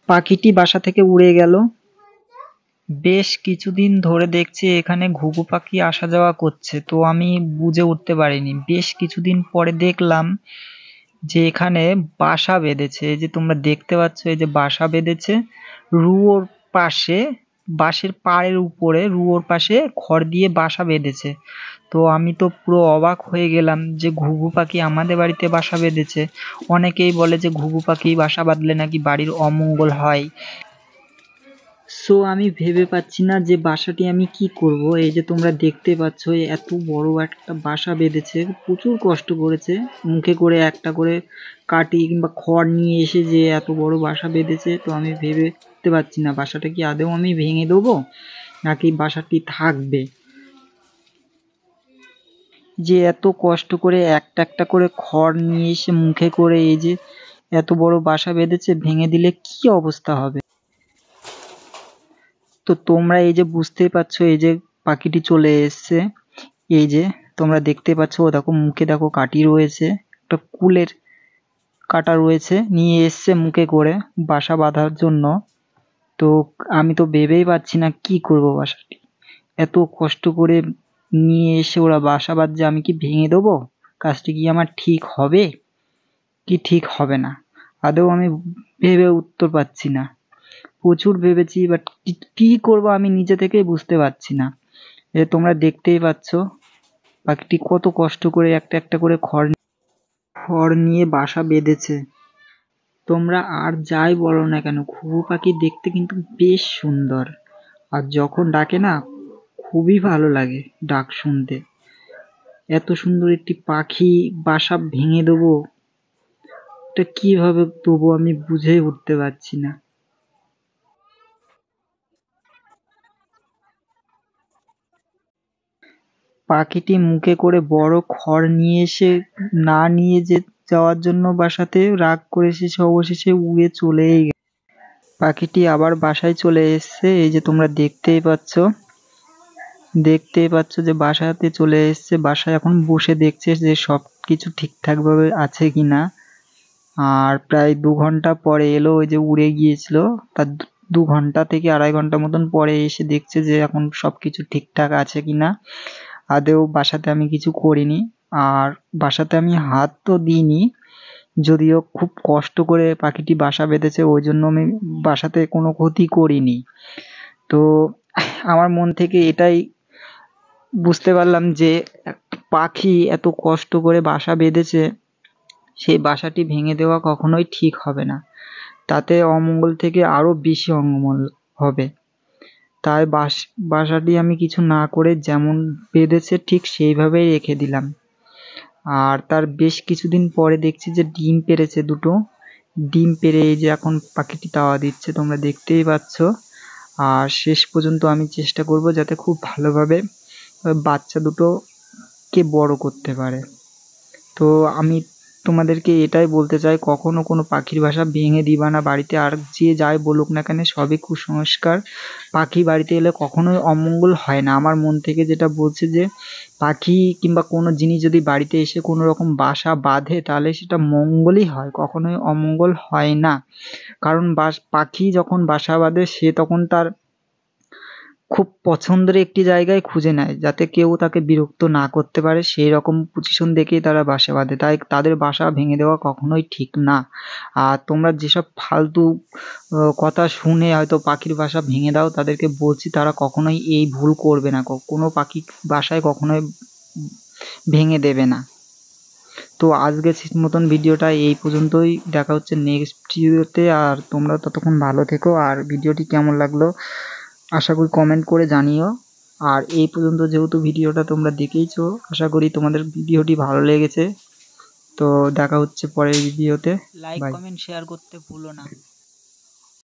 পাখিটি বাসা থেকে উড়ে গেল। বেশ কিছুদিন ধরে দেখছি এখানে ঘুঘু পাখি আসা যাওয়া করছে, তো আমি বুঝে উঠতে পারিনি। বেশ কিছুদিন পরে দেখলাম যে এখানে বাসা বেঁধেছে। এই যে তোমরা দেখতে পাচ্ছ, এই যে বাসা বেঁধেছে রুয়োর পাশে, বাঁশের পাড়ের উপরে রুয়োর পাশে খড় দিয়ে বাসা বেঁধেছে। তো আমি তো পুরো অবাক হয়ে গেলাম যে ঘুঘু পাখি আমাদের বাড়িতে বাসা বেঁধেছে। অনেকেই বলে যে ঘুঘু পাখি বাসা বাঁধলে নাকি বাড়ির অমঙ্গল হয়। সো আমি ভেবে পাচ্ছি না যে বাসাটি আমি কি করব। এই যে তোমরা দেখতে পাচ্ছ এত বড় একটা বাসা বেঁধেছে, প্রচুর কষ্ট করেছে, মুখে করে একটা করে কাটি কিংবা খড় নিয়ে এসে যে এত বড় বাসা বেঁধেছে। তো আমি ভেবে উঠতে পারছি না বাসাটা কি আদৌ আমি ভেঙে দেবো নাকি বাসাটি থাকবে। যে এত কষ্ট করে একটা একটা করে খড় নিয়ে এসে মুখে করে এই যে এত বড় বাসা বেঁধেছে, ভেঙে দিলে কি অবস্থা হবে। তো তোমরা এই যে বুঝতেই পারছো, এই যে পাখিটি চলে এসছে, এই যে তোমরা দেখতে পাচ্ছ, ও দেখো মুখে দেখো কাটি রয়েছে, একটা কুলের কাটা রয়েছে, নিয়ে এসছে মুখে করে বাসা বাঁধার জন্য। তো আমি তো ভেবেই পাচ্ছি না কি করব বাসাটি। এত কষ্ট করে নিয়ে এসে ওরা বাসা বাঁধছে, আমি কি ভেঙে দেবো? কাজটি কি আমার ঠিক হবে কি ঠিক হবে না, আদৌ আমি ভেবে উত্তর পাচ্ছি না। প্রচুর ভেবেছি, বাট কি করব আমি নিজে থেকেই বুঝতে পারছি না। এ তোমরা দেখতেই পাচ্ছ পাখিটি কত কষ্ট করে একটা একটা করে খড় নিয়ে বাসা বেঁধেছে। তোমরা আর যাই বলো না কেন, ঘুঘু পাখি দেখতে কিন্তু বেশ সুন্দর, আর যখন ডাকে না খুবই ভালো লাগে ডাক শুনতে। এত সুন্দর একটি পাখি বাসা ভেঙে দেবো, এটা কিভাবে দেবো আমি বুঝে উঠতে পারছি না। পাখিটি মুখে করে বড় খড় নিয়ে এসে না নিয়ে যাওয়ার জন্য বাসাতে রাগ করে শেষে অবশেষে উড়ে চলেই গেল। পাখিটি আবার বাসায় চলে এসছে, এই যে তোমরা দেখতেই পাচ্ছ যে বাসাতে চলে এসছে। বাসায় এখন বসে দেখছে যে সবকিছু ঠিকঠাক ভাবে আছে কিনা। আর প্রায় 2 ঘন্টা পরে এলো, ওই যে উড়ে গিয়েছিল তার 2 ঘন্টা থেকে 2.5 ঘন্টা মতন পরে এসে দেখছে যে এখন সবকিছু ঠিকঠাক আছে কিনা। আদৌ বাসাতে আমি কিছু করিনি, আর বাসাতে আমি হাত তো দিইনি, যদিও খুব কষ্ট করে পাখিটি বাসা বেঁধেছে ওই জন্য আমি বাসাতে কোনো ক্ষতি করিনি। তো আমার মন থেকে এটাই বুঝতে পারলাম যে একটা পাখি এত কষ্ট করে বাসা বেঁধেছে, সেই বাসাটি ভেঙে দেওয়া কখনোই ঠিক হবে না, তাতে অমঙ্গল থেকে আরো বেশি অমঙ্গল হবে। তাই বাসাটি আমি কিছু না করে যেমন বেঁধেছে ঠিক সেইভাবেই রেখে দিলাম। আর তার বেশ কিছুদিন পরে দেখছি যে ডিম পেড়েছে 2টো। ডিম পেড়ে এই যে এখন পাখিটি তাওয়া দিচ্ছে, তোমরা দেখতেই পাচ্ছ। আর শেষ পর্যন্ত আমি চেষ্টা করব যাতে খুব ভালোভাবে বাচ্চা দুটোকে বড় করতে পারে। তো আমি তোমাদেরকে এটাই বলতে চাই, কখনো কোনো পাখির বাসা ভেঙে দিবা না বাড়িতে। আর যে যাই বলুক না কেন সবই কুসংস্কার। পাখি বাড়িতে এলে কখনোই অমঙ্গল হয় না। আমার মন থেকে যেটা বলছে যে পাখি কিংবা কোনো জিনিস যদি বাড়িতে এসে কোনো রকম বাসা বাঁধে তাহলে সেটা মঙ্গলই হয়, কখনোই অমঙ্গল হয় না। কারণ পাখি যখন বাসা বাঁধে সে তখন তার খুব পছন্দের একটি জায়গায় খুঁজে নেয় যাতে কেউ তাকে বিরক্ত না করতে পারে, সেই রকম পজিশন দেখেই তারা বাসা বাঁধে। তাই তাদের বাসা ভেঙে দেওয়া কখনোই ঠিক না। আর তোমরা যেসব ফালতু কথা শুনে হয়তো পাখির বাসা ভেঙে দাও, তাদেরকে বলছি তারা কখনোই এই ভুল করবে না, কোনো পাখি বাসায় কখনোই ভেঙে দেবে না। তো আজকে মতন ভিডিওটা এই পর্যন্তই, দেখা হচ্ছে নেক্সট ভিডিওতে। আর তোমরা ততক্ষণ ভালো থেকো, আর ভিডিওটি কেমন লাগলো আশা করি কমেন্ট করে জানিও। আর এই পর্যন্ত যেহেতু ভিডিওটা তোমরা দেখেইছো, আশা করি তোমাদের ভিডিওটি ভালো লেগেছে। তো দেখা হচ্ছে পরের ভিডিওতে। লাইক কমেন্ট শেয়ার করতে ভুলো না।